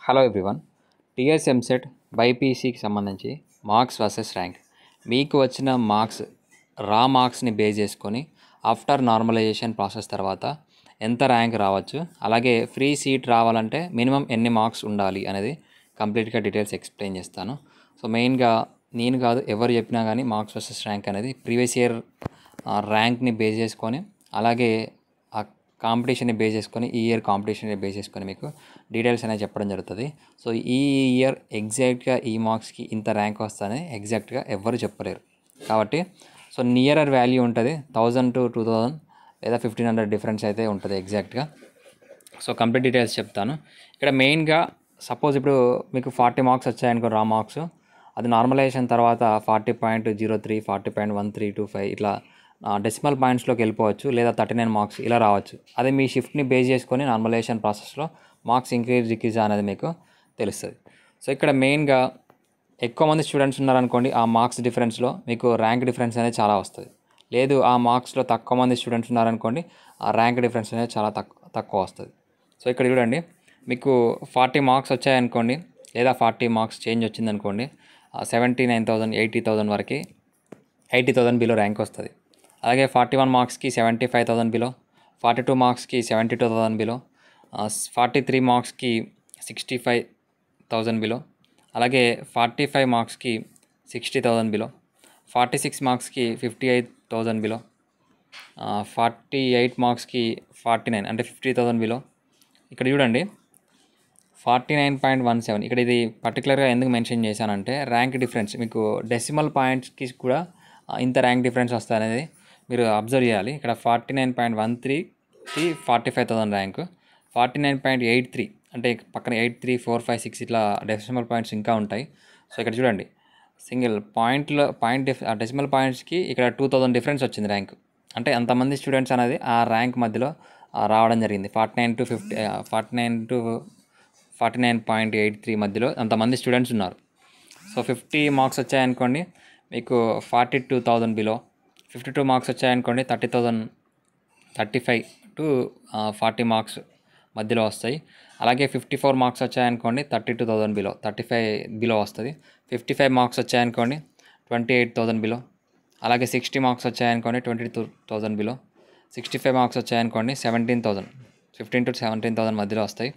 Hello everyone. TS EAMCET బైపీసీకి సంబంధించి marks versus rank. మీకు వచ్చిన మార్క్స్ మార్క్స్ని బేస్ చేసుకొని ఆఫ్టర్ నార్మలైజేషన్ ప్రాసెస్ తర్వాత ఎంత ర్యాంక్ రావచ్చు, అలాగే ఫ్రీ సీట్ రావాలంటే మినిమం ఎన్ని మార్క్స్ ఉండాలి అనేది కంప్లీట్గా డీటెయిల్స్ ఎక్స్ప్లెయిన్ చేస్తాను. సో మెయిన్గా నేను కాదు, ఎవరు చెప్పినా కానీ మార్క్స్ వర్సెస్ ర్యాంక్ అనేది ప్రీవియస్ ఇయర్ ర్యాంక్ని బేస్ చేసుకొని, అలాగే ఆ కాంపిటీషన్ని బేస్ చేసుకొని, ఈ ఇయర్ కాంపిటీషన్ని బేస్ చేసుకొని మీకు డీటెయిల్స్ అనేది చెప్పడం జరుగుతుంది. సో ఈ ఇయర్ ఎగ్జాక్ట్గా ఈ మార్క్స్కి ఇంత ర్యాంక్ వస్తుందని ఎగ్జాక్ట్గా ఎవ్వరు చెప్పలేరు. కాబట్టి సో నియరర్ వాల్యూ ఉంటుంది, 1000 to 2000 లేదా 1500 డిఫరెన్స్ అయితే ఉంటుంది ఎగ్జాక్ట్గా. సో కంప్లీట్ డీటెయిల్స్ చెప్తాను. ఇక్కడ మెయిన్గా సపోజ్ ఇప్పుడు మీకు 40 మార్క్స్ వచ్చాయనుకో మార్క్స్, అది నార్మలైజేషన్ తర్వాత 40.03, 40.1325 ఇట్లా డెసిమల్ పాయింట్స్లోకి వెళ్ళిపోవచ్చు, లేదా 39 మార్క్స్ ఇలా రావచ్చు. అదే మీ షిఫ్ట్ని బేస్ చేసుకొని నార్మలైజేషన్ ప్రాసెస్లో మార్క్స్ ఇంక్రీజ్ డిక్రీజ్ అనేది మీకు తెలుస్తుంది. సో ఇక్కడ మెయిన్గా ఎక్కువ మంది స్టూడెంట్స్ ఉన్నారనుకోండి, ఆ మార్క్స్ డిఫరెన్స్లో మీకు ర్యాంక్ డిఫరెన్స్ అనేది చాలా వస్తుంది. లేదు ఆ మార్క్స్లో తక్కువ మంది స్టూడెంట్స్ ఉన్నారనుకోండి, ఆ ర్యాంక్ డిఫరెన్స్ అనేది చాలా తక్కువ వస్తుంది. సో ఇక్కడ చూడండి, మీకు 40 మార్క్స్ వచ్చాయనుకోండి, లేదా 40 మార్క్స్ చేంజ్ వచ్చిందనుకోండి, 79,000 80,000 వరకు 80,000 బిలో ర్యాంక్ వస్తుంది. అలాగే 41 మార్క్స్కి 75,000 బిలో, 42 మార్క్స్కి 72,000 బిలో, 43 మార్క్స్కి 65,000 బిలో, అలాగే 45 మార్క్స్కి 60,000 బిలో, 46 మార్క్స్కి 58,000 బిలో, 48 మార్క్స్కి 49 అంటే 50,000 బిలో. ఇక్కడ చూడండి 49.17. ఇక్కడ ఇది పర్టికులర్గా ఎందుకు మెన్షన్ చేశానంటే, ర్యాంక్ డిఫరెన్స్ మీకు డెసిమల్ పాయింట్స్కి కూడా ఇంత ర్యాంక్ డిఫరెన్స్ వస్తుంది అనేది మీరు అబ్జర్వ్ చేయాలి. ఇక్కడ 49.13కి 45,000 ర్యాంకు, 49.83 అంటే పక్కన 8, 3, 4, 5, 6 ఇట్లా డెసిమల్ పాయింట్స్ ఇంకా ఉంటాయి. సో ఇక్కడ చూడండి, సింగిల్ డెసిమల్ పాయింట్స్కి ఇక్కడ 2000 డిఫరెన్స్ వచ్చింది ర్యాంక్. అంటే అంతమంది స్టూడెంట్స్ అనేది ఆ ర్యాంక్ మధ్యలో రావడం జరిగింది. 49 to 49.83 మధ్యలో అంతమంది స్టూడెంట్స్ ఉన్నారు. సో 50 మార్క్స్ వచ్చాయనుకోండి, మీకు 42,000 బిలో, 52 మార్క్స్ వచ్చాయనుకోండి 35 to 40 మార్క్స్ మధ్యలో వస్తాయి. అలాగే 54 మార్క్స్ వచ్చాయనుకోండి 32,000 బిలో, 35 బిలో వస్తుంది. 55 మార్క్స్ వచ్చాయనుకోండి 28,000 బిలో. అలాగే 60 మార్క్స్ వచ్చాయనుకోండి 22,000 బిలో. 65 మార్క్స్ వచ్చాయనుకోండి 17,000, 15 to 17,000 మధ్యలో వస్తాయి.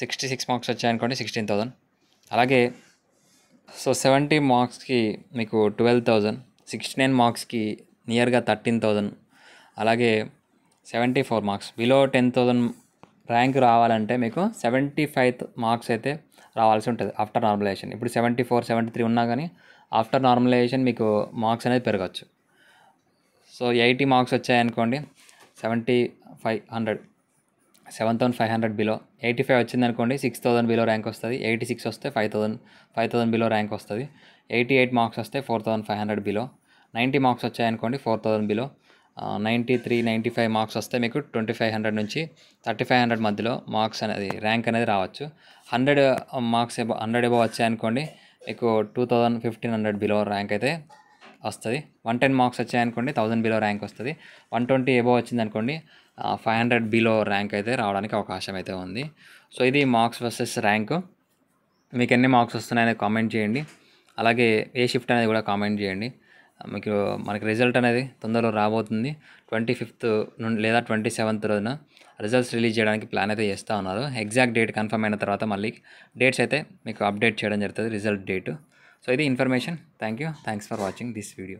66 మార్క్స్ వచ్చాయనుకోండి 16,000. అలాగే సో 70 మార్క్స్కి మీకు 12,000, 69 మార్క్స్కి నియర్గా 13,000. అలాగే 74 మార్క్స్ బిలో 10,000 ర్యాంక్ రావాలంటే మీకు 75 మార్క్స్ అయితే రావాల్సి ఉంటుంది ఆఫ్టర్ నార్మలైజేషన్. ఇప్పుడు 74, 73 ఉన్నా కానీ ఆఫ్టర్ నార్మలైజేషన్ మీకు మార్క్స్ అనేది పెరగచ్చు. సో 80 మార్క్స్ వచ్చాయనుకోండి 7,500 బిలో, 85 వచ్చిందనుకోండి 6,000 బిలో ర్యాంక్ వస్తుంది. 86 వస్తే 5,000 బిలో ర్యాంక్ వస్తుంది. 88 మార్క్స్ వస్తే 4,500 బిలో. 90 మార్క్స్ వచ్చాయనుకోండి 4,000 బిలో. 93, 95 మార్క్స్ వస్తే మీకు 2,500 నుంచి 3,500 మధ్యలో మార్క్స్ అనేది ర్యాంక్ అనేది రావచ్చు. 100 మార్క్స్ 100 ఎబో వచ్చాయనుకోండి మీకు 2,000, 1,500 బిలో ర్యాంక్ అయితే వస్తుంది. 110 మార్క్స్ వచ్చాయనుకోండి 1,000 బిలో ర్యాంక్ వస్తుంది. 120 ఎబో వచ్చిందనుకోండి 500 బిలో ర్యాంక్ అయితే రావడానికి అవకాశం అయితే ఉంది. సో ఇది మార్క్స్ వర్సెస్ ర్యాంకు. మీకు ఎన్ని మార్క్స్ వస్తున్నాయనేది కామెంట్ చేయండి. అలాగే ఏ షిఫ్ట్ అనేది కూడా కామెంట్ చేయండి. మనకి రిజల్ట్ అనేది తొందరలో రాబోతుంది. 25th నుండి లేదా 27th రోజున రిజల్ట్స్ రిలీజ్ చేయడానికి ప్లాన్ అయితే చేస్తూ ఉన్నారు. ఎగ్జాక్ట్ డేట్ కన్ఫర్మ్ అయిన తర్వాత మళ్ళీ డేట్స్ అయితే మీకు అప్డేట్ చేయడం జరుగుతుంది, రిజల్ట్ డేటు. సో ఇది information. Thanks for watching this video.